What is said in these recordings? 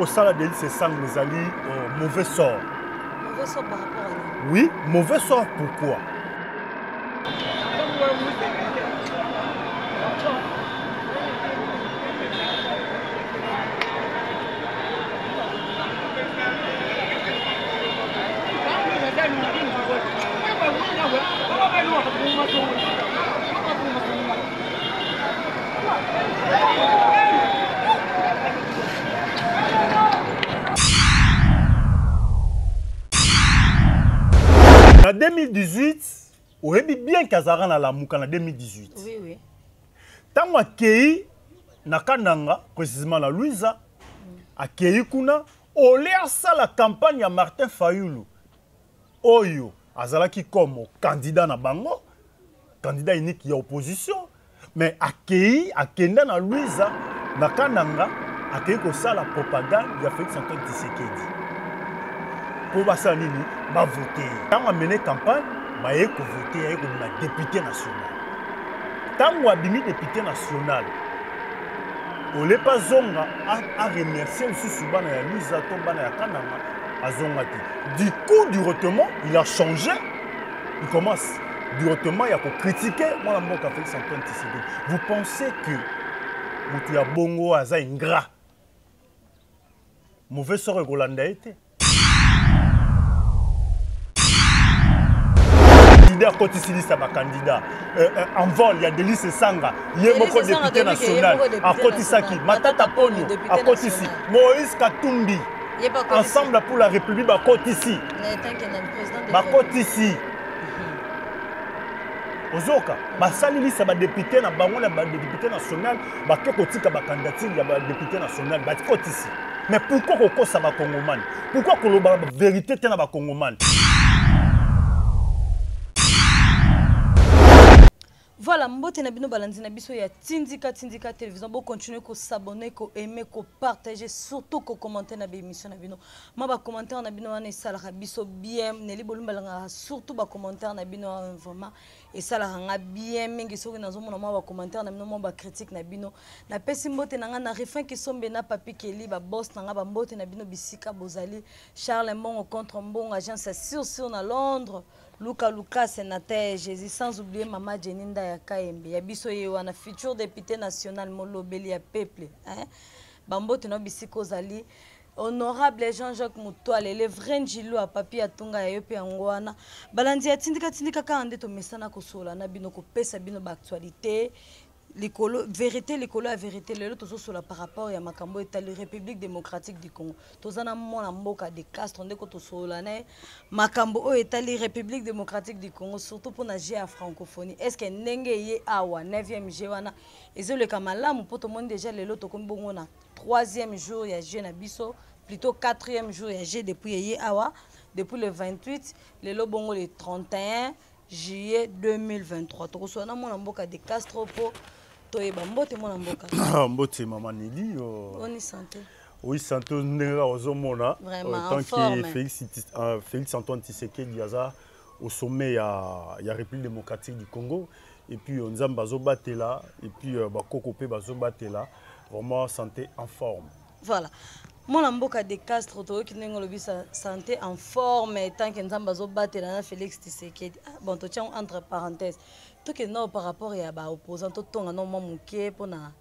que ça, la délice, c'est ça, les alliés, mauvais sort. Mauvais sort par rapport à nous. Oui, mauvais sort, pourquoi? En 2018, on a bien Kazaran à la Mouka en 2018. Oui, oui. Tant que na Kananga, précisément la Louisa, à Kuna, on a ça la campagne à Martin Fayoulou. Oyo, Azalaki comme candidat na Bango, candidat unique à opposition, mais à Kenda na Louisa, na Kananga, à ko ça la propagande, il a fait Antoine Tshisekedi. Pour ça, nini, va voter. Quand on a mené campagne, on a voté comme député national. Quand on a mis député national, on n'est pas zonga à remercier le sous-souban à Louisa Tombana à Kananga à zonga. Du coup, du retiment, il a changé. Il commence du retiment, il a critiqué. Moi, la a fait Antoine Tshisekedi. Vous pensez que Moutia Bongo a ingrat? Mauvais sort Rolanda était. Côté Silisa ba candidat en vol il y a Délice Sanga il y a beaucoup de députés national à côté Saki Matata Ponyo à côté ici Moïse Katumbi ensemble pour la République à côté ici à côté ici Ozoka basali ça ba député na bango na ba député national ba kotika ba candidature ya ba député national ba côté ici mais pourquoi ko ça ba Congomani pourquoi ko la vérité te na ba Congomani. Voilà, mbote na bino balanzi na biso ya Tindika télévision. Bon continuer ko s'abonner, ko aimer, ko partager, surtout ko commenter na émission na bino. Ma ba commentaire na bino wana esala biso bien, neli bolumba nga surtout ba commentaire na bino vraiment esala nga bien mingi soki nazo mona ma ba commentaire na bino ma ba critique na bino. Na pesi mbote na nga na refin ki sombe na papi Kelly ba boss na nga ba mbote na bino bisika bozali Charles Mbongo contre Mbongo agence sur na Londres. Luka sénateur Jésus sans oublier Mama Jeninda ya Kaembe ya biso ye wana futur député national molobeli ya peuple hein bambote no bisiko zali honorable Jean-Jacques Mutuale le vrai njilo a papi atunga ya yope ngwana balandi ya tindika kande to mesana ko sola na bino ko pesa bino ba actualité l'écolo vérité l'écolo la vérité le to sola par rapport ya makambo etali République démocratique du Congo tozana mona mboka de Castro ndeko to sola na makambo o etali République démocratique du Congo surtout pour na à francophonie est-ce que ndenge ye awa 9e jour wana ezole kamalamu poto monde déjà le loto kombongo na 3e jour ya jeune abiso plutôt 4e jour ya jeune depuis ye awa depuis le 28 le lobongo le 31 juillet 2023 to sola mona mboka de Castro po mbote mona mboka mbote maman Nili on y santé oui santé ndenge ozomona tant que Félix Antoine Tshisekedi yaza au sommet ya République démocratique du Congo et puis nzamba bazobatela et puis bakoko pe bazobatela vraiment santé en forme voilà mon mboka de Castro to ki ndenge lobisa santé en forme tant que nzamba zobatela na Félix Tshisekedi bon to tiens entre parenthèses tout que non par rapport à ba opposant to tonga non momuke pona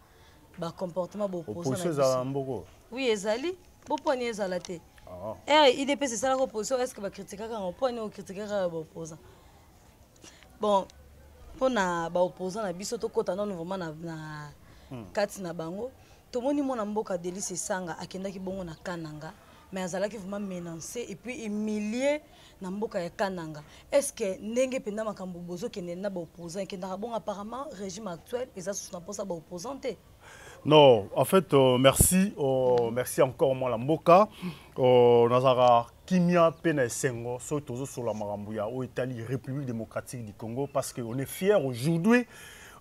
ba comportement ba opposant za mboko oui ezali bo poni ezala te IDP c'est ça la opposition est-ce que ba critiquer quand poni o critiquer ba opposant bon pona ba opposant na biso to kota non vraiment na kati na bango to moni mona mboka Délice Sanga akendaki bongo na Kananga mais azalaki vraiment menacé et puis humilié na mboka ya Kananga est-ce que ndenge penda makambo bozo kende na ba opposant kenda bon apparemment régime actuel eza sous na posa ba opposanté non en fait merci merci encore moi la mboka nazara kimia pena sengo so tozo sur la makambo ya o Italie République démocratique du Congo parce que on est fier aujourd'hui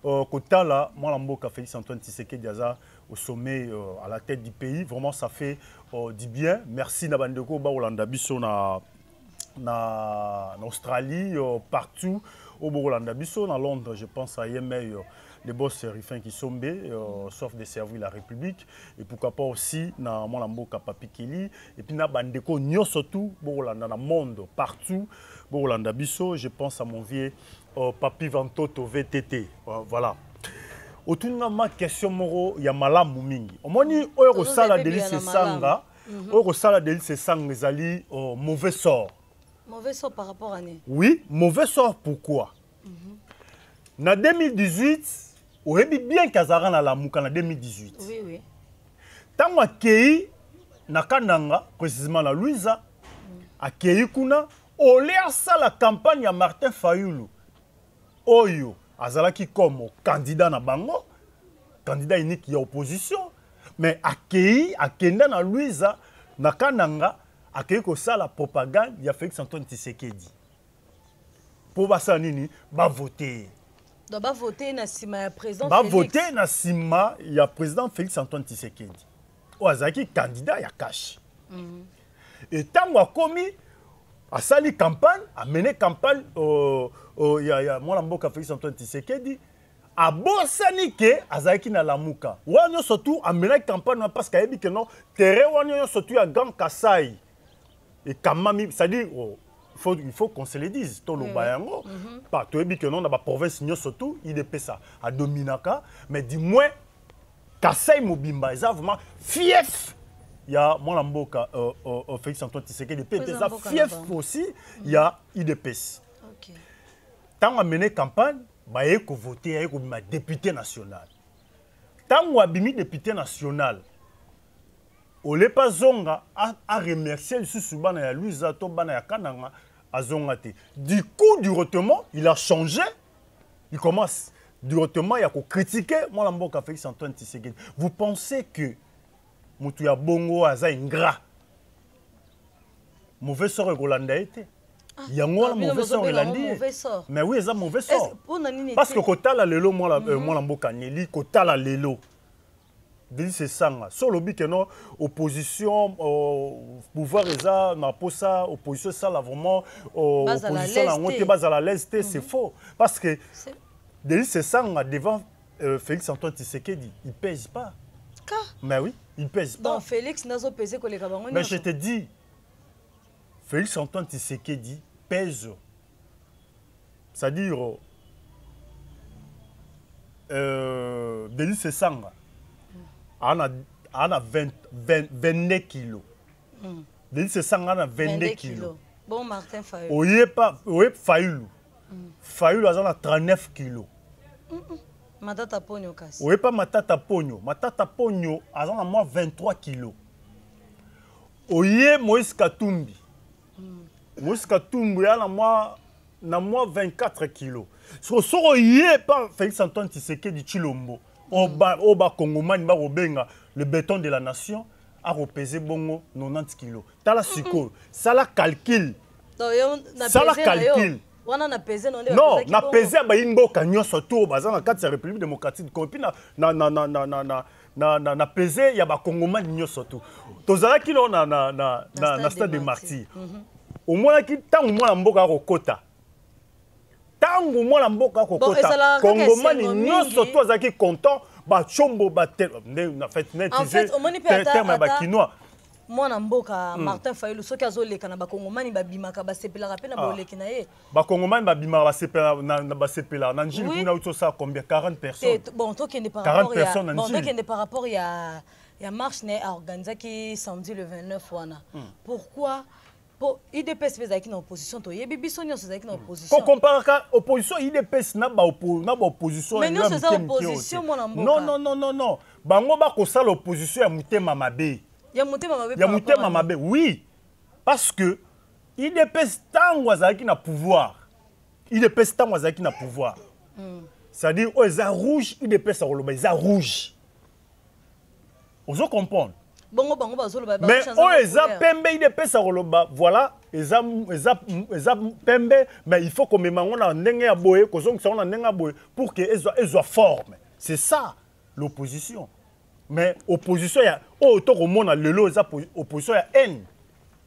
Kotala moi la mboka Félix Antoine Tshisekedi aza au sommet à la tête du pays vraiment ça fait du bien merci na bandeko ba Olanda biso na Australie partout au Bolanda biso na Londres je pense à Yemeil les boss Sérifin qui sont sauf de servir la République. Et pourquoi pas aussi, dans mon amboka Papi Kelly. Et puis, dans Bandeko, nous surtout, dans le monde, partout, dans Bisso, je pense à mon vieux Papi Vantoto VTT. Voilà. Autour de ma question, il y a Malam Mingi. Au moins, au sala de l'île Sanga, au sala de l'île Sanga, ils allaient mauvais sort. Mauvais sort par rapport à nous. Oui, mauvais sort pourquoi? En 2018, on a bien Kazaran à la Mouka en 2018. Oui, oui. Tant que Nakananga, précisément la Louisa, a Kuna, on a la campagne à Martin Fayoulou. Oyo, Azalaki comme candidat na Bango, candidat unique qui est opposition. Mais a Kenda na Louisa, Nakananga, a la propagande, il y a Félix Antoine Tshisekedi. Pour ça, nini, va voter. Donc, va voter na sima ya président va Félix. Voter na sima ya président Félix Antoine Tshisekedi. Oazaki candidat ya cash. Et tant a commis a sali campagne, a mené campagne ya mon amboka Félix Antoine Tshisekedi. A bosani ke azaki na lamuka. Wanyo surtout a mené campagne parce qu'il dit que non terrain wanyo surtout à Grand Kassai. Et Kamami, c'est-à-dire il faut qu'on se le dise. Tout le bayango, pas tout que non dans la province surtout il est ça à Dominaka, mais du moins Kassai Mobimba, ils ont vraiment fief. Il y a mon amboka Félix Antoine Tshisekedi, il y a fief aussi. Il y a IDPS. Tant on mené campagne, bah il faut voter, il faut député national. Tant on a mis député national. Ole pas zonga a remercier le sous-bana ya Louisa to bana ya Kananga a zonga te. Du coup du retournement, il a changé. Il commence du retournement il a critiquer mon amboka Félix Antoine Tshisekedi. Vous pensez que mutu ya bongo aza ingrat. Mauvais sort Rolanda était. Il y a un mauvais sort Rolandi. Mais oui, ça mauvais sort. Parce que kotala lelo mon amboka Neli kotala lelo. C'est ça. Sur le but que non, opposition, pouvoir n'a pas ça, opposition ça là vraiment, opposition là on est bas à la leste, c'est faux. Parce que c'est ça devant Félix Antoine Tshisekedi, il pèse pas. Mais oui, il pèse pas. Donc Félix n'a pas pesé que les Gabangais. Mais je te dis, Félix Antoine Tshisekedi pèse. C'est-à-dire, c'est ça. On a 22 kilos. C'est ça, on a 22 kilos. Bon, Martin Fayoulou. Oui, Fayoulou. Fayoulou a 39 kilos. Matata Pogno kasi. Oui, pas Matata Pogno. Matata Pogno a 23 kilos. Oui, Moïse Katumbi. Moïse Katumbi a 24 kilos. So, pas Félix Antoine Tshisekedi Chilombo. Oba Kongomani ba robenga le béton de la nation a repesé bongo 90 kilos. Tala siko, ça la calcul. Ça la calcul. Non, na pesé ba imbo kanyo surtout baza na kati ya République démocratique kopi na pesé ya ba Kongomani nyo surtout. Tozala kilo na stade de Martyrs. Au moins ki tangu mwana mboka kokota. Tangu mwana mboka kokota Kongomani nyonso to azaki content ba chombo ba na fait net terme ba kinois mwana mboka Martin Fayoulou soki azoleka na ba Kongomani ba bimaka ba sepelaka pe na boleki na ye ba Kongomani ba bimaka ba sepela na ba sepela na njili kuna uto ça combien 40 personnes bon to kende par 40 personnes bon to kende par rapport ya marche ne organisé qui samedi le 29 wana pourquoi IDPS fait avec une opposition, to yebi biso nyonso avec une opposition. Quand compare opposition IDPS na ba opposition. Mais nyonso za opposition mona mboka. Non. Bango ba ko sala opposition ya mutema mabe. Ya mutema mabe. Ya mutema mabe, oui. Parce que IDPS tango azaki na pouvoir. IDPS tango azaki na pouvoir. C'est-à-dire oh za rouge IDPS a roloba za rouge. Vous comprenez? Bongo bango bazoloba ba mais oh eza pembe IDPS roloba voilà eza pembe mais il faut que memango na ndenge ya boye ko zonga na ndenge ya boye pour que ezwa forme c'est ça l'opposition mais opposition ya oh to komona lelo eza opposition ya haine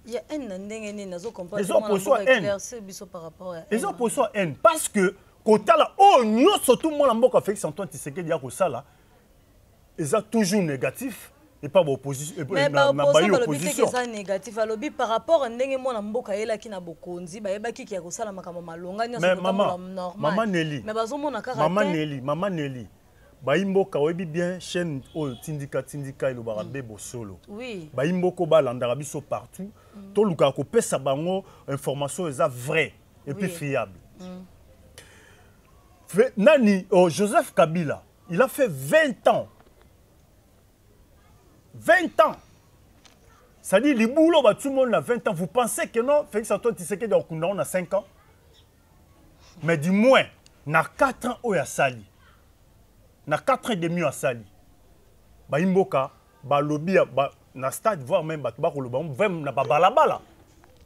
ya haine na ndenge ni nazo comprendre les oppositions haine biso par rapport à les oppositions haine parce que kotala oh nyonso tout monde mboka Félix Antoine Tshisekedi ya kosala eza toujours négatif et pas opposition mais opposition ça négatif alobi par rapport à ndenge mona mboka elaki na bokonzi ba yebaki ki ya kosala makambo malonga nyonso normal maman Nelly mais bazomona kaka maman Nelly Baimboka oyebi bien chaîne o tindika ilo barabe bosolo. Oui. Baimboko balanda biso partout. To luka ko pesa bango information eza vrai et puis fiable. Nani Joseph Kabila, il a fait 20 ans. 20 ans. Ça dit les boulots ba tout le monde a 20 ans. Vous pensez que non Félix Antoine Tshisekedi on a 5 ans. Mais du moins na 4 ans oya sali. Na 4 ans et demi à Sali. Ba imboka, ba lobby, na stade, voire même ba koloba, même na ba balabala.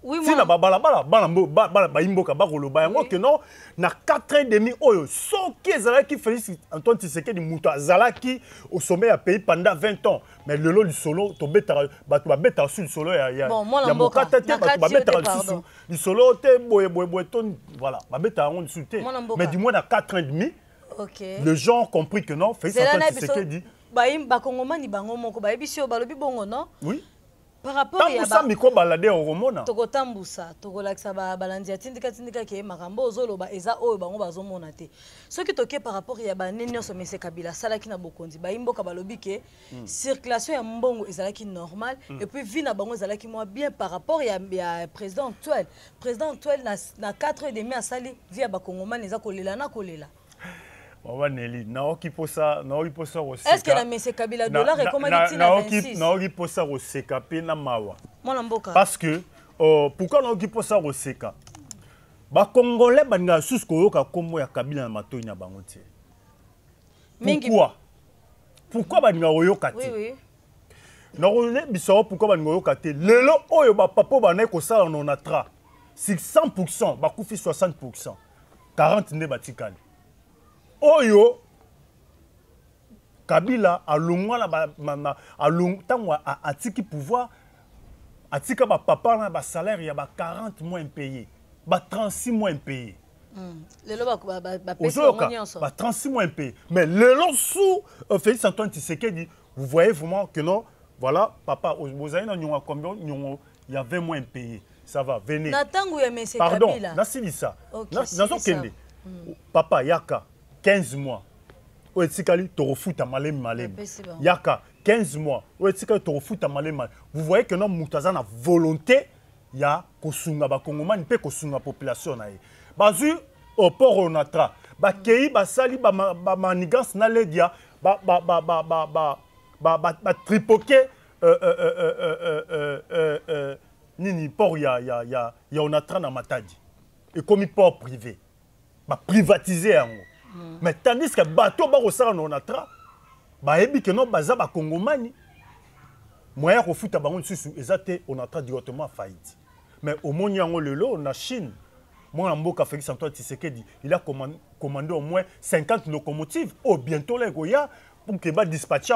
Oui, si na ba balabala, ba imboka, ba koloba, yango que non, na 4 ans et demi, oyo, so qui est qui Félix Antoine Tshisekedi Mouta, Zalaki au sommet à pays pendant 20 ans. Mais le lot du solo, to beta, ba beta sur le solo, bon, moi la mboka, ba beta sur le solo, te boye, voilà, ba beta on insulté. Mais du moins na 4 ans et demi. Okay. Les gens ont compris que non, Félix Antoine Tshisekedi. Oui. Par rapport à ça, micro baladé au Romona. Tokotambusa, tokolakisa ba balandia tindika ke makambo ozoloba eza oyo bango bazomona te. Ce qui toke par rapport ya ba neni so mese Kabila salaki na bokonzi ba imboka balobi ke circulation ya mbongo ezalaki normal et puis vie na bango ezalaki moi bien par rapport ya président actuel. Président actuel na 4 ans et demi asali via ba kongomani eza kolela na kolela. Maman Nelly, naoki posa aussi. Est-ce que la messe Kabila dollar est comme dit na 26? Naoki posa oseka pe na mawa. Mona mboka. Parce que pourquoi naoki posa oseka? Ba Congolais banga sus koyoka kombo ya Kabila na matoi na bango tie. Pourquoi? Pourquoi banga oyoka te? Oui oui. Naone biso pourquoi banga oyoka te? Lelo oyo ba papa bana ko sala on atra. 100%, ba kufi 60%. 40 ne batikali. Oyo Kabila alongwa na alongwa atiki pouvoir atika ba papa na ba salaire ya ba 40 mois impayés ba 36 mois impayés lelo ba pesa nyonso ba 36 mois impayés mais lelo sous Félix Antoine Tshisekedi vous voyez vraiment que non voilà papa vous avez na combien il y a 20 mois impayés ça va venez na tangu ya messe Kabila pardon na silisa na kende papa yaka 15 mois. Ou etikali torofuta malem. Yaka 15 mois. Ou etikali torofuta malem. Vous voyez que non mutaza na volonté ya kosunga ba kongomani pe kosunga population na ye. Bazu au port onatra. Ba kei ba sali ba manigance na ledia ba tripoquer nini port ya onatra na Matadi. Et comme port privé. Ba privatiser yango. Mais tandis que bateau ba kosala na onatra ba yebi que non baza ba kongomani moyen ko futa bango susu ezate onatra directement faillite. Mais au moni yango lelo na Chine moi mboka Félix Antoine Tshisekedi il a commandé au moins 50 locomotives au bientôt les goya pour que ba dispatcher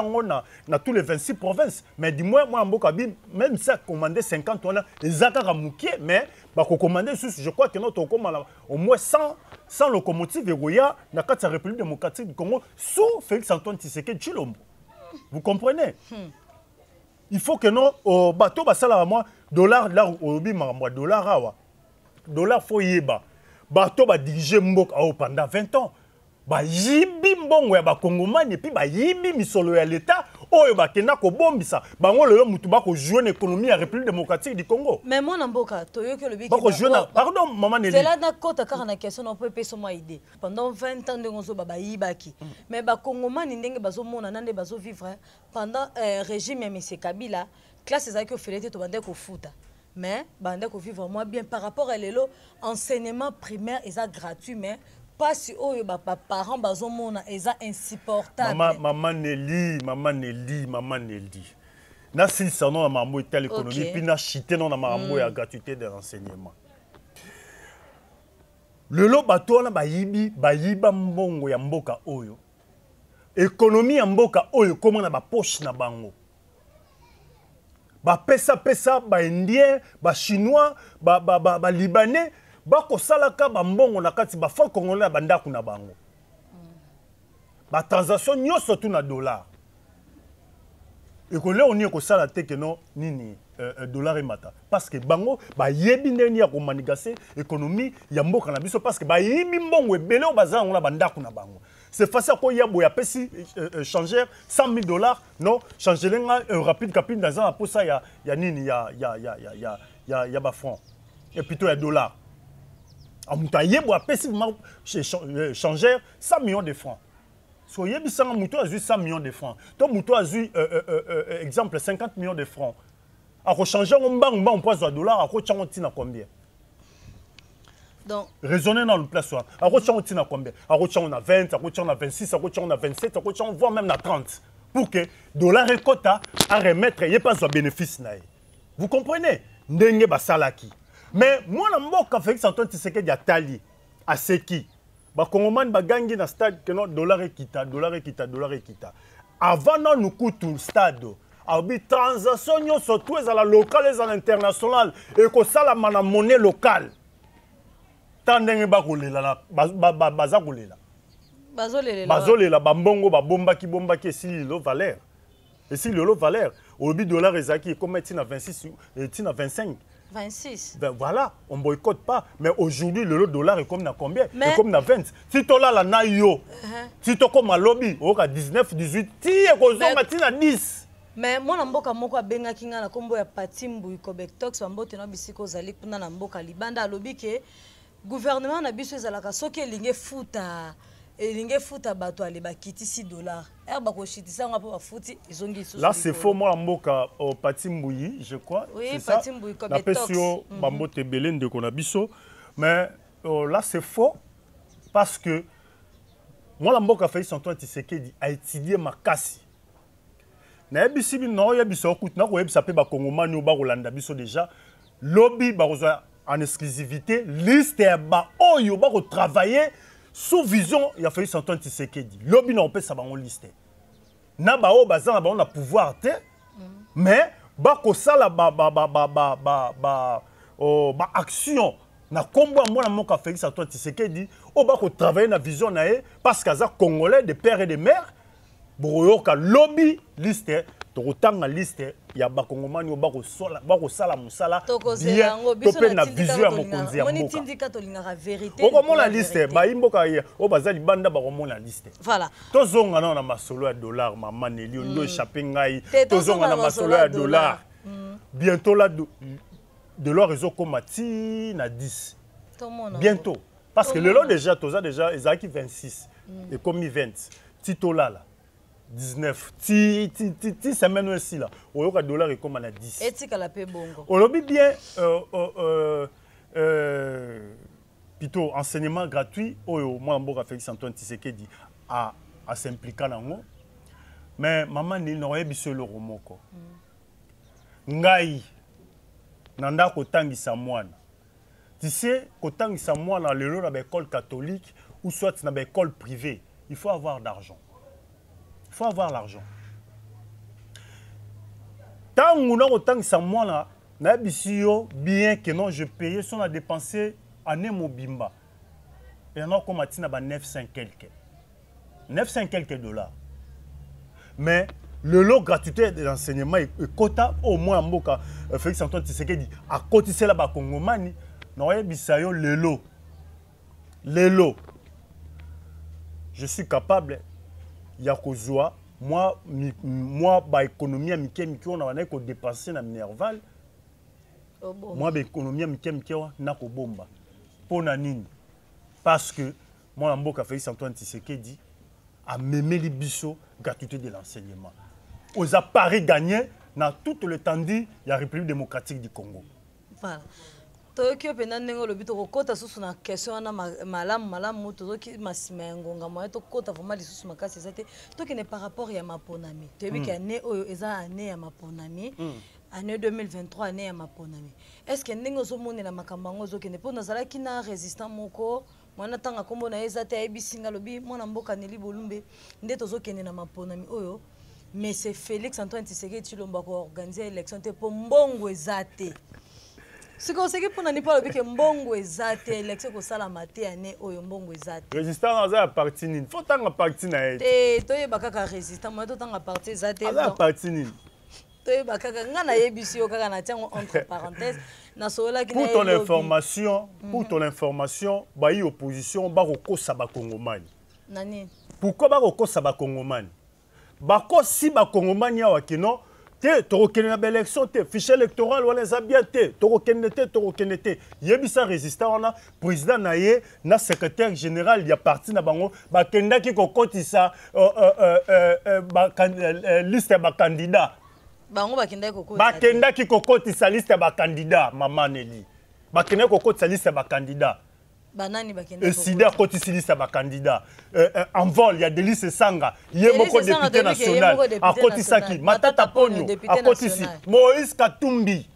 na tous les 26 provinces mais du moins moi mboka bi même ça commandé 50 on a ezaka mukie mais ba ko commander susu je crois que notre au moins 100 locomotives et goya na la République démocratique du Congo sous Félix Antoine Tshisekedi Chilombo. Vous comprenez? Il faut que non au bateau basala moi dollar là au bi moi dollar awa. Dollar faut yeba. Bateau ba diriger mboka pendant 20 ans. Ba yibi mbongo ya ba kongomani et puis ba yibi misolo ya l'état oyo ba kena ko bombisa bango lelo mutu ba ko jouer l'économie ya République démocratique du Congo. Mais mon mboka toyoki le biki ba ko jouer pardon maman Nelly. C'est là na kota car na question on peut peso moi idée. Pendant 20 ans de ngozo ba yibaki. Mais ba kongomani ndenge bazo mona nande bazo vivre pendant régime ya monsieur Kabila classe ezaki ko felete to bande ko futa. Mais bande ko vivre moi bien par rapport à lelo enseignement primaire eza gratuit mais pas si oyo ba parents bazomona eza insupportable. Maman Nelly. Na si sono na mambo et l'économie puis na chité non na mambo ya gratuité de renseignement. Le lo bato na bayiba mbongo ya mboka oyo. Économie ya mboka oyo comment na ba poche na bango. Ba pesa ba indien, ba chinois, ba libanais bako salaka bambongo na kati ba franc congolais banda kuna bango ba transaction nyoso tu na dollar et que là on y ko sala te que non nini dollar et mata parce que bango ba yebi ndeni ya ko manigaser économie ya mboka na biso parce que ba yimi mbongo ebele o bazanga na banda kuna bango. C'est facile à y a pesi changer $100,000 non changer un rapide capine dans un pour ça y a nini y a ba franc et plutôt y a dollar à moutaye boa pesi changer 100 millions de francs so yebi sanga muto a 100 millions de francs donc muto a exemple 50 millions de francs à changer on bang poids de dollar à changer tina combien. Donc, raisonner dans le place. À quoi on a combien? À quoi on a 20, à quoi on a 26, à quoi on a 27, à quoi on voit même à 30. Pour que dollar et quota à remettre, il n'y ait pas de bénéfice. Vous comprenez? Ndenge basalaki. Mais moi, je suis Félix Antoine Tshisekedi a tali à ce qui. Bah, Congoman bagangi na stade que non dollar et kita. Avant nous coûte le stade. Abi transaction surtout à la locale et à l'international et que ça la monnaie locale. Tandenge bakolela bazakolela bazolela bambongo babombaki esili lo valeur au dollar ezaki comme tina 26 tina 25 voilà on boycotte pas mais aujourd'hui le dollar est comme na combien est comme na 20 si to la na yo si to comme lobby oka 19 18 ti ekozonga tina 10. Mais moi mboka moko abenga kinga na kombo ya Patimbu Ikobek Talks bambote na bisiko zali kuna na mboka libanda alobi ke gouvernement na biso ezalaka soki elinge futa bato ale bakiti $6 ba ko shitisa nga po bafuti izongi isusu. Là c'est faux moi mboka au Patimbuyi je crois oui, c'est ça la pesio bambote belende de kona biso mais là c'est faux parce que moi la mboka Félix Antoine Tshisekedi a étudié makasi na ebisi bi no yebiso okuti na ko yebisa pe ba kongomani ba kolanda biso déjà lobby ba kozwa en exclusivité liste ba oyo ba ko travailler sous vision ya Félix Antoine Tshisekedi lobby na opesa bango liste na ba o bazana ba on a pouvoir te mais ba ko sala ba action na kombo mwana moka Félix Antoine Tshisekedi o ba ko travailler na vision na e parce qu'aza congolais de père et de mère boyoka lobby liste tokotanga liste ya bakongomani o bako sala musala bien topé na vision ya mokonzi ya mboka okomona liste bayimboka ye o bazali banda bakomona liste voilà tozonga na masolo ya dollar mama Nelly ndo échappé ngai tozonga na masolo ya dollar bientôt là de l'or ezokoma ti na 10 bientôt parce que le lot déjà toza déjà ezaki 26 et comme 20 titola là 19 ti semaine aussi là oyoka dollar et comme à 10 etika la pe bongo olobi bien plutôt enseignement gratuit oyo moi mboka Félix Antoine Tshisekedi a s'impliquer nango mais maman ni no yebiso le romoko ngai nanda kotangisa mwana tu sais kotangisa mwana lelo na école catholique ou soit na école privée il faut avoir d'argent. Il faut avoir l'argent. Tant que nous avons bien que non, je payais, si on a dépensé année mobimba. Et on a commencé à 900 quelques. 900 quelques $. Mais le lot gratuité de l'enseignement est quota au moins en boka. Félix Antoine Tshisekedi a cotisé là-bas Congomani. Non, le lot. Le lot. Je suis capable. Yakozwa moi ba économie à mike on a ko dépenser na Minerval moi ba économie mike na ko bomba pona nini parce que moi mboka Félix Antoine Tshisekedi a mémé les biso gratuité de l'enseignement aux appareils gagnés dans toute l'étendue de la République démocratique du Congo. Voilà. Toki openda ndenge lobi to kokota susu na question na malamu toki masima ngonga moyo to kota vraiment lisusu makasi zate toki ne par rapport ya maponami tobi ki année oyo eza année ya maponami année 2023 année ya maponami est-ce que ndenge ozomonela makambo ngo zokende po nazala kina résistant moko mwana tanga kombo na ezate ebisinga lobi mwana mboka Nelly Bolumbe nde tozokende na maponami oyo mais c'est Félix Antoine Tshisekedi Tshilombo ko organiser élection te po mbongo ezate Ce qu'on sait que pour n'ani pas le que mbongo ezate élection ko sala maté année oyo mbongo ezate. Résistant za parti nini. Faut tanga parti na ye. Toye bakaka résistant moi to tanga parti ezate. Za parti nini. Toye bakaka ngana yebisi yo kaka na tiango entre parenthèses na sola ki na. Pour ton information, bayi opposition ba kokosa ba Kongomani. Nani? Pourquoi ba kokosa ba Kongomani? Ba kosi ba Kongomani ya wakino te torokene na élection te fichier électoral wala za bien te torokene te yebisa résistant on a président naye na secrétaire général ya parti na bango ba kenda ki kokotisa liste ba candidat bango ba kenda ki kokotisa liste ba candidat mama Nelly ba kenda kokotisa liste ba candidat banani bakenda ko sida kotisi liste ba candidat en vol il y a Délice Sanga yemoko député national a kotisaki Matata Ponyo a kotisi Moïse Katumbi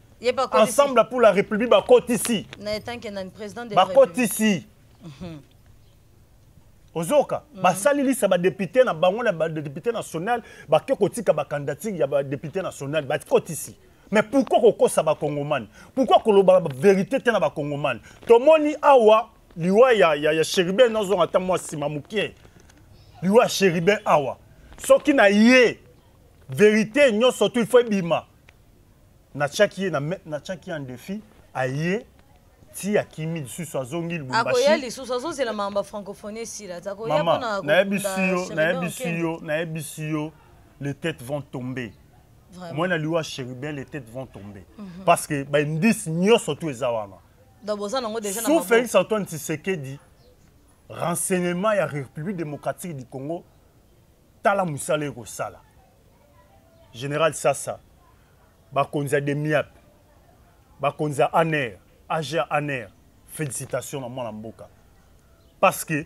ensemble pour la République ba kotisi na tant que nan président de la République ba kotisi ozoka ba sali liste ba député na bango na ba député national ba ke kotika ba candidature ya ba député national ba kotisi. Mais pourquoi kokosa ba Kongomani? Pourquoi koloba ba vérité te na ba Kongomani? Tomoni awa liwa ya Chéribé nazo ata moi sima mukie liwa Chéribé awa soki na ye vérité nyo surtout il faut bima na chaki en défi aye ti akimi lisusu azongi Lubumbashi akoya lisusu azo la mamba francophonie si la takoya pona na ebisio les têtes vont tomber. Moi na liwa Chéribé les têtes vont tomber parce que ba indice nyo surtout ezawana. Sous Félix Antoine Tshisekedi, renseignement et République démocratique du Congo, Tala Moussale Rosala. Général Sassa, Bakonza Demiap, Bakonza Aner, Ager Aner, félicitations à mon Mboka. Parce que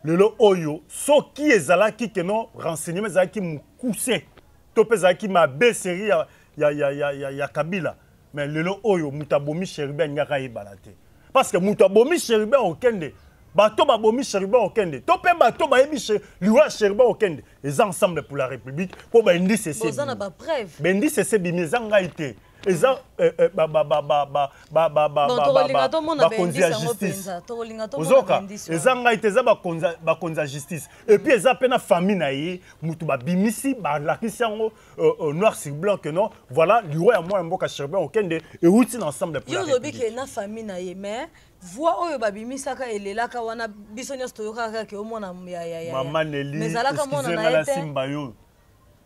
le Oyo, ce qui est là qui non renseignement qui m'a coussé, topé qui m'a baissé ya Kabila. Mais le Oyo, Moutabomi Chéribé n'yaka balate. Parce que Moutabomi Chéribé okende, bato babomi Chéribé okende, topé bato ba yebi liwa Chéribé okende. Les ensemble pour la République, pour ba indi cc. Bozana ba preuve. Bendi cc bimi zanga ite. Eza konza justice. Ozoka, ezanga ite za konza justice. Et puis eza pena famille na ye, mutu ba bimisi ba lakisi yango noir sur blanc que non. Voilà, liwa ya moi mboka Chéribé okende et outil ensemble pour la République. Yo lobi ke na famille na ye mais voix oyo ba bimisaka elelaka wana bisonya stoyoka ke omona ya. Maman Nelly, excusez-moi la simba yo.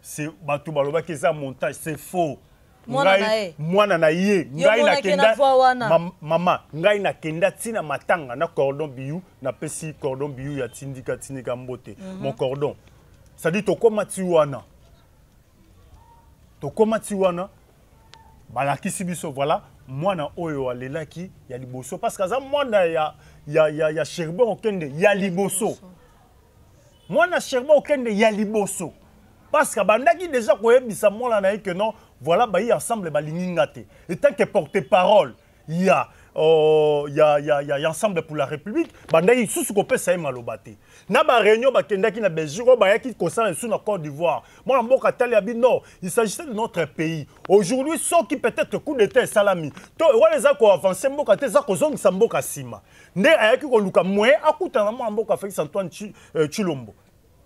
C'est bato baloba ke za montage, c'est faux. Mwana na ye ngai na kenda mama ngai na kenda tina matanga na cordon biyu na pesi cordon biyu ya tindika mbote mon cordon ça dit tokoma tiwana balakisi biso voilà mwana oyo alelaki ya liboso parce que za mwana ya Chéribé okende ya liboso mwana Chéribé okende ya liboso parce que bandaki déjà koyebisa mwana na ye que non voilà bah y ensemble bah l'ingate et tant que porte-parole il y a ensemble pour la République bandaki sous ce qu'on peut ça malobate na ba réunion ba kendaki na Belgique ba yaki concerne sous la Côte d'Ivoire moi mboka tali abi non il s'agissait de notre pays aujourd'hui ceux qui peut-être coup d'état salami to wale za ko avancer mboka te za ko zongisa mboka sima nde ayaki ko luka moyen akutana mboka Félix Antoine Tshilombo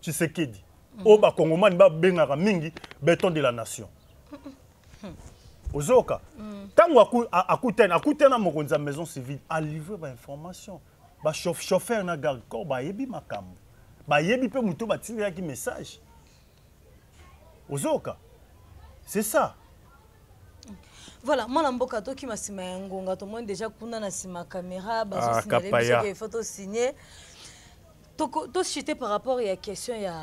Tshisekedi o ba Kongomani ba bengaka mingi béton de la nation. Ozoka, tango akutena mokonza maison civile a livré ba information. Ba chauffeur na garde corps ba yebi makambo. Ba yebi pe muto ba tinga ki message. Ozoka. C'est ça. Voilà, moi mboka to ki masima ngonga to moi déjà kuna na sima caméra ba signaler que photo signer. To citer par rapport à la question ya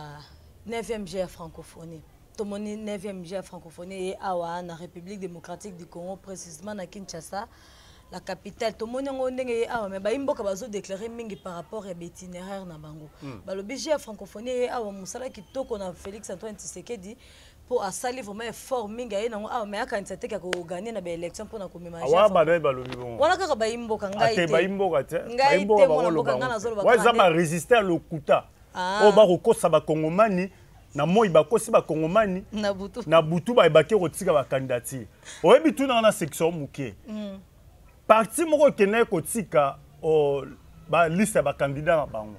9e GA francophonie. Tout le monde 9e GA francophonie et awa na République démocratique du Congo précisément na Kinshasa la capitale. Tout le monde ngondenge awa mais ba imboka bazo déclarer mingi par rapport à l'itinéraire na bango. Ba le GA francophonie et awa musala kitoko na Félix Antoine Tshisekedi pour asali vraiment effort mingi ayi nango awa mais akanisa te ka ko gagner na ba élection pour na komema. Awa ba na ba lobi bon. Wana kaka ba imboka ngai te. Ba imboka te. Ba imboka ba loba ngana zolo ba. Wa za ba résister à l'okuta. O ba kokosa ba Kongomani na moi bakosi ba Kongomani na butu ba ebaki kotika ba candidature oyebi tuna na section muke parti moko kene kotika o ba liste ba candidat na bango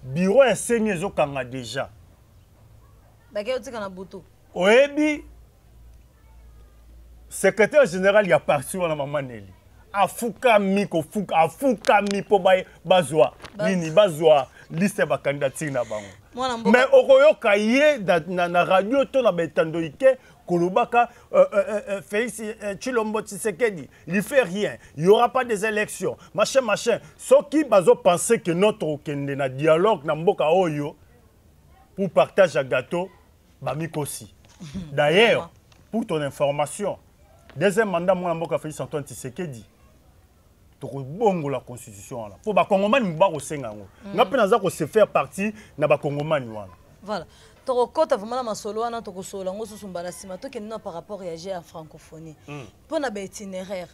bureau esengi ezokanga déjà bake otika na butu oyebi secrétaire général ya parti wana mama Nelly afukami po bazwa nini bazwa liste ba candidature na bango mais okoyoka ye na radio to na betando ike kolobaka Félix Tshilombo Tshisekedi il fait rien il y aura pas des élections machin ceux qui bazo penser que notre okende na dialogue na mboka oyo pour partage à gâteau bamikosi d'ailleurs pour ton information deuxième mandat moi mboka Félix Antoine Tshisekedi to bongo la constitution là pour ba kongomani ba ko senga ngo ngapi naza ko se faire partie na ba kongomani wana voilà to kota vraiment masolo wana to ko sola ngo susumbala sima to kenina par rapport réagir à francophonie pour na ba itinéraire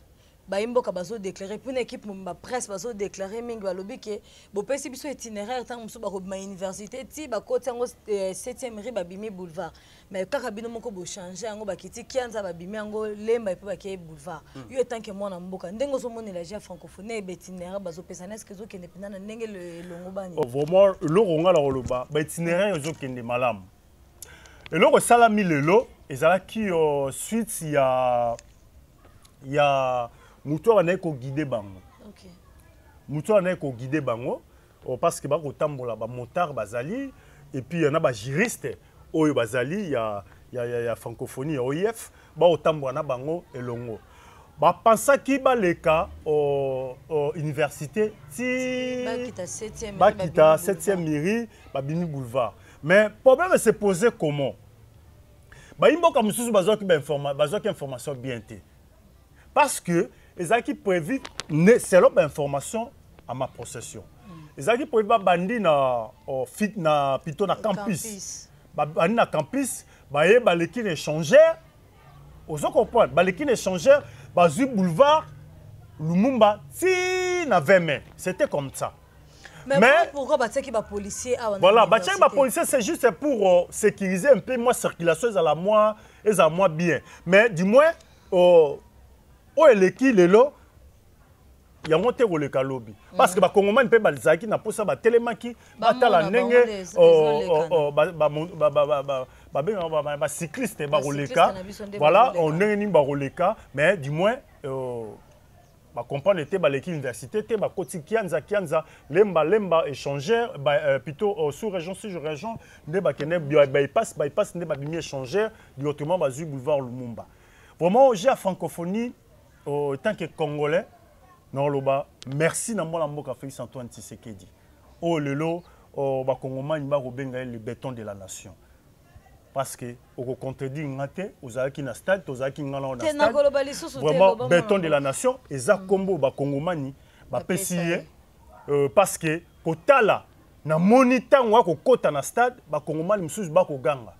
ba imboka bazo déclarer pour une équipe ba presse bazo déclarer mingi ba lobi ke bo pesi biso itinéraire tant muso ba ko ma université ti ba kota ngo 7e rue ba bimi boulevard mais kaka bino moko bo changer ngo ba kiti kianza ba bimi ngo lemba pe ba ke boulevard yo tant que mona mboka ndengo zo moni la ja francophonie ba itinéraire bazo pesa neske zo kende pinana ndenge le longo bani vraiment le ronga la roloba ba itinéraire zo kende malam et le salami lelo ezala ki suite ya muto wana ko guider bango OK muto wana ko guider bango parce que ba ko tambola ba motard bazali et puis y en a ba juriste oyo bazali ya francophonie OIF ba ko tambola na bango elongo ba pensa ki ba leka université ti ba kita 7e mairie ba bimi boulevard mais problème se poser comment ba imboka mususu bazwa ki information bien té parce que les qui prévu selon l'information à ma possession. Les qui prévu bandi na plutôt na campus. Bandi na campus, ba l'équipe échangeur. Vous comprenez, ba l'équipe échangeur, bazu boulevard Lumumba si na 20 mai. C'était comme ça. Mais pourquoi bataki ba policier a voilà, bataki ba policier c'est juste pour sécuriser un peu moi circulation à moi bien. Mais du moins o eleki lelo ya monte ko le kalobi parce que ba kongomani pe balzaki na posa ba telemaki batala ndenge ba cycliste ba roleka voilà on ndenge ba roleka mais du moins ba comprendre était ba l'équipe université te ba koti kianza lemba échangeur plutôt sous région ne ba kene bypass ne ba bimi échangeur directement ba zu boulevard Lumumba vraiment j'ai la francophonie en tant que Congolais, merci na mbola mboka Félix Antoine Tshisekedi. Oh lelo, ba Congomani ba robenga le béton de la nation. Parce que au contredit ngate, ozalaki na stade, ozalaki ngala na stade. Vraiment béton de la nation, eza kombo ba Congomani ba pesiye parce que kotala na monita ngwa ko kota na stade, ba Congomani mususu ba ko ganga.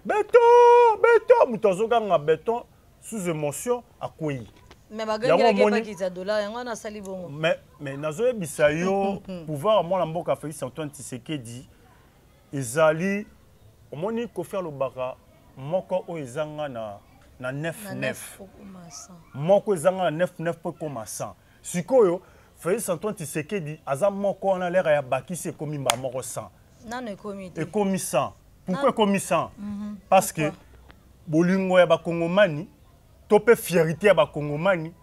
Béton, mutozo ganga béton. Sous émotion à quoi mais baganga qui za dollar yango na sali bongo mais nazoye bisayo pouvoir moi la mboka Félix Antoine Tshisekedi ezali omoni ko faire le baka moko o ezanga na 9 moko ezanga na 9 po comme 100 sikoyo Félix Antoine Tshisekedi aza moko na l'air ya bakisi komi ba moko 100 nano ekomi et komi 100 pourquoi komi 100 parce que bolingo ya ba kongomani topé fierté ba kongomani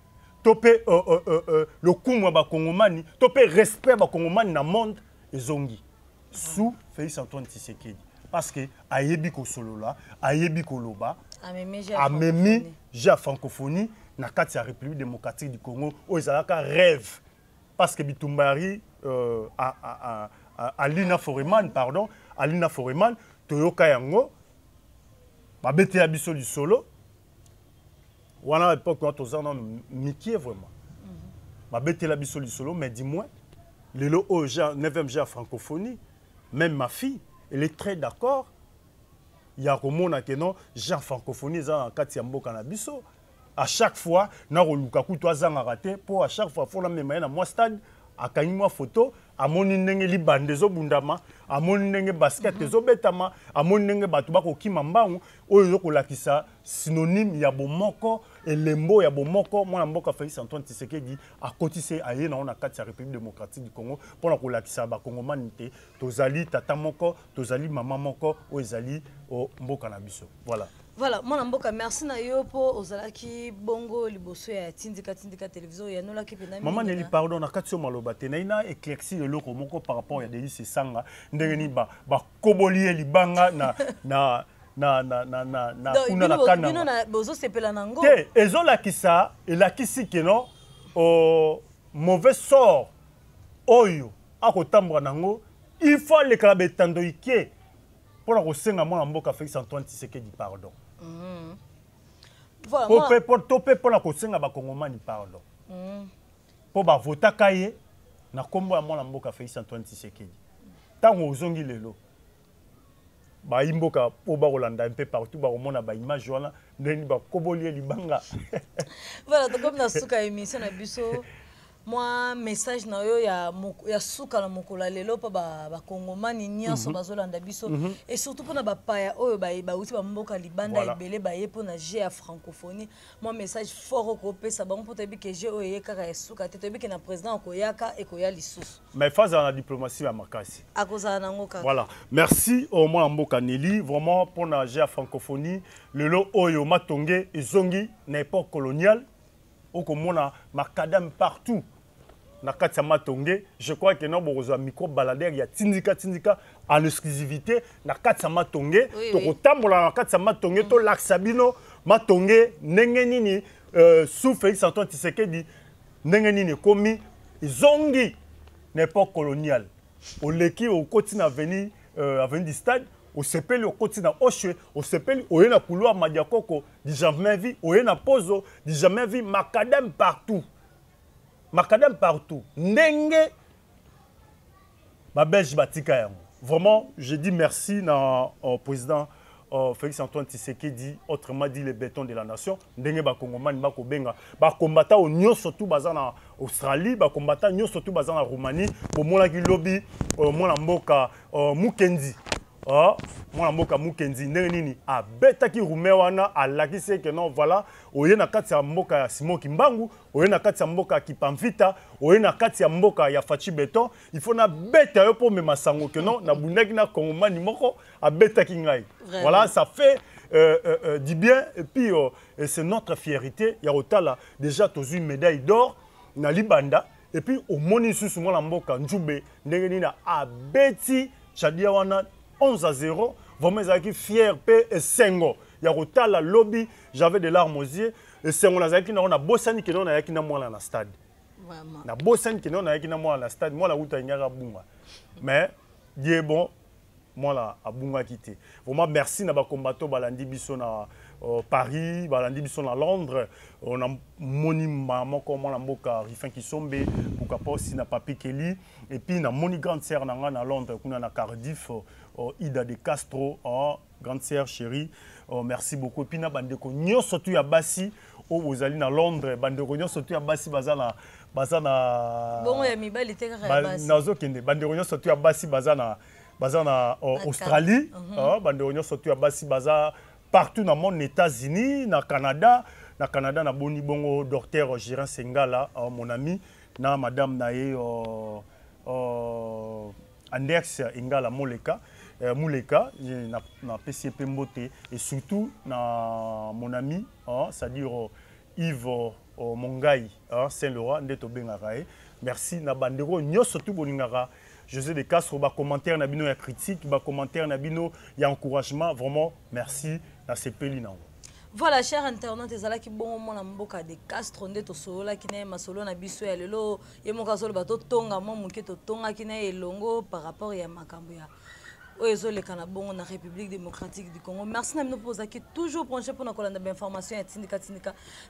topé le kumu ba kongomani topé respect ba kongomani na monde ezongi sous Félix Antoine Tshisekedi parce que ayebi ko solola ayebi ko loba amemi ja francophonie na kati ya République démocratique du Congo o ezalaka rêve parce que bitumbari Alina Foreman pardon Alina Foreman toyoka yango babete ya biso du solo voilà à l'époque quand on a Mickey vraiment babete la biso du solo mais dis-moi le 9e G à francophonie même ma fille elle est très d'accord il y a komona que non Jean francophonie za en kati ya mboka na biso à chaque fois na roluka ku to azanga raté pour à chaque fois faut la même na moi stade akangi moi photo amoni ndenge libande zo bundama amoni ndenge basket zo betama amoni ndenge batu bakokima mbangu oyo zo kolakisa synonyme ya bomoko elembo ya bomoko mwana mboka Félix Antoine Tshisekedi akotise aye na ona kati ya République démocratique du Congo pona kolakisa ba kongomani te tozali tata moko tozali mama moko oyo ezali o mboka na biso voilà. Voilà, mon mboka, merci na yo po ozalaki bongo liboso ya tindika télévision ya nola ki pena. Maman Nelly pardon na katio maloba te na ina éclairci le loko moko par rapport ya Delis Sanga ndenge ni ba kobolier libanga na kuna na kana. Bino na bozo sepela nango. Te ezola kisa elakisi keno o mauvais sort oyo akotambwa nango il faut le klabe tando ikie pour la kosenga mwana mboka Félix Antoine Tshisekedi pardon. Voilà, pour la kosenga ba kongomani pardon. Pour ba votaka ye na kombo ya mwana mboka Félix Antoine Tshisekedi. Tango ozongi lelo. Ba imboka po ba kolanda un peu partout ba komona ba image wana ndeni ba kobolie libanga. Voilà, donc comme na suka émission na biso moi message na yo ya suka na mokola lelo pa ba kongomani nyonso bazolanda biso et surtout pona ba paya oyo ba uti ba mboka libanda ebele ba ye pona G ya francophonie moi message fort ko pesa ba mpo tebi ke G oyo kaka ya suka te tebi ke na président ko yaka e ko ya lisusu mais phase la diplomatie ya makasi akoza nango kaka voilà merci au moins mboka Nelly vraiment pona G ya francophonie lelo oyo matonge ezongi na époque coloniale okomona makadam partout na kati ya matonge je crois que non bozo micro baladeur ya tindika en exclusivité na kati ya matonge to kotambola na kati ya matonge to laksabino matonge ndenge nini sous Félix Antoine Tshisekedi ndenge nini komi zongi na époque coloniale oleki au koti na avenue du stade au sepeli au koti na Oshwe au sepeli au na couloir Madiakoko di jamais vu au na pozo di jamais vu macadam partout. Macadam partout. Ndenge ma belge batika yango. Vraiment, je dis merci au président Félix Antoine Tshisekedi, autrement dit le béton de la nation. Ndenge ba Congomani ba kobenga ba combattant au nyo surtout bazana Australie, ba combattant nyo surtout bazana Roumanie, pour mona ki lobby mona mboka Mukendi. Mwana mboka Mukendi ndenge nini abetaki rume wana alakise que non voilà oye na kati ya mboka ya Simon Kimbangu oye na kati ya mboka ya Kipamvita oye na kati ya mboka ya Fachi Beton il faut na beta yo po mema sango que non na bundaki na kongomani moko abetaki ngai voilà ça fait du bien et puis c'est notre fierté ya otala déjà tozu une médaille d'or na libanda et puis au moni susu mwana mboka Njube ndenge nini abeti chadia wana 11-0, vraiment ils fier pe et sengo. Ya rotala lobby, j'avais des larmes aux yeux et sengo na zaki na on a bossani que non na yaki na moi na stade. Vraiment. Na bossani que non na yaki na moi na stade, moi la route nyaka bunga. Mais Dieu bon, moi la abunga quitté. Vraiment merci na ba combattant balandi biso na Paris, balandi biso na Londres, on a moni maman comme la mboka Rifin Kisombe, pourquoi pas aussi na Papi Kelly et puis na moni grande sœur na Londres, kuna na Cardiff. Ida de Castro, grande sœur chérie, merci beaucoup. Et puis, bandeko nyo surtout ya basi, vous allez à Londres, bandeko nyo surtout ya basi bazana bon ya mibali te kaka basi. Nazo kende bandeko nyo surtout ya basi bazana Australie, bandeko nyo surtout ya basi baza partout dans le monde, États-Unis, na Canada na boni bongo docteur Girin Sengala, mon ami, na madame nae Anders Ingala Moleka na PCP Mbote et surtout na mon ami c'est-à-dire Yves Mongai Saint-Laurent ndeto bengarae merci na bandeko nyoso tout boningara José de Castro ba commentaire na bino ya critique ba commentaire na bino ya encouragement vraiment merci na sepeli na Voilà, chers internautes, ezalaki bon mona mboka de Castro ndeto solola kine masolo na biso ya lelo yemoka solo bato tonga mo muke to tonga kine elongo par rapport ya makambo ya oyezoleka na bongo na République démocratique du Congo. Merci na bino pozaki toujours penché pour na kolanda ba information ya tindika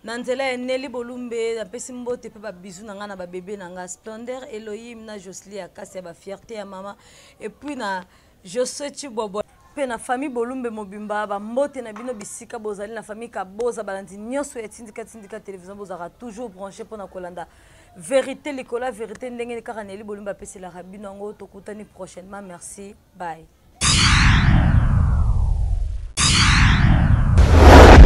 na nzela ya Nelly Bolumbe na pesi mbote pe ba bisou na nga na ba bébé na nga Splendeur Elohim na Josely ya kasi ya ba fierté ya mama et puis na José Chibobo pe na famille Bolumbe Mobimba ba mbote na bino bisika bozali na famille Kaboza balandi nyonso ya tindika télévision bozara toujours branché pour na kolanda vérité likola vérité ndenge kaka Nelly Bolumba pesela bino ngo tokutani prochainement merci bye.